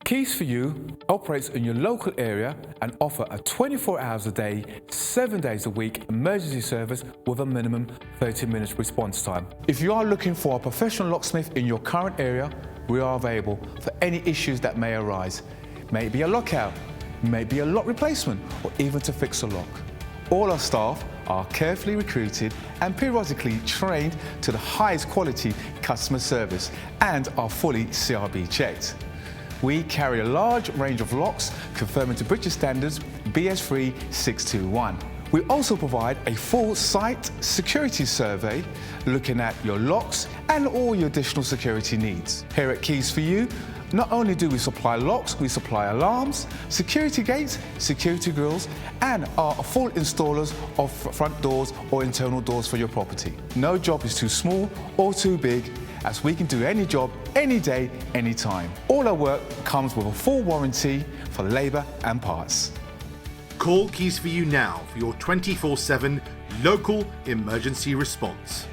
Keys for You operates in your local area and offer a 24 hours a day, 7 days a week emergency service with a minimum 30 minutes response time. If you are looking for a professional locksmith in your current area, we are available for any issues that may arise. May it be a lockout, may it be a lock replacement, or even to fix a lock. All our staff are carefully recruited and periodically trained to the highest quality customer service and are fully CRB checked. We carry a large range of locks conforming to British standards BS3 621. We also provide a full site security survey looking at your locks and all your additional security needs. Here at Keys for You, not only do we supply locks, we supply alarms, security gates, security grills, and are full installers of front doors or internal doors for your property. No job is too small or too big, as we can do any job, any day, any time. All our work comes with a full warranty for labour and parts. Call Keys for You now for your 24/7 local emergency response.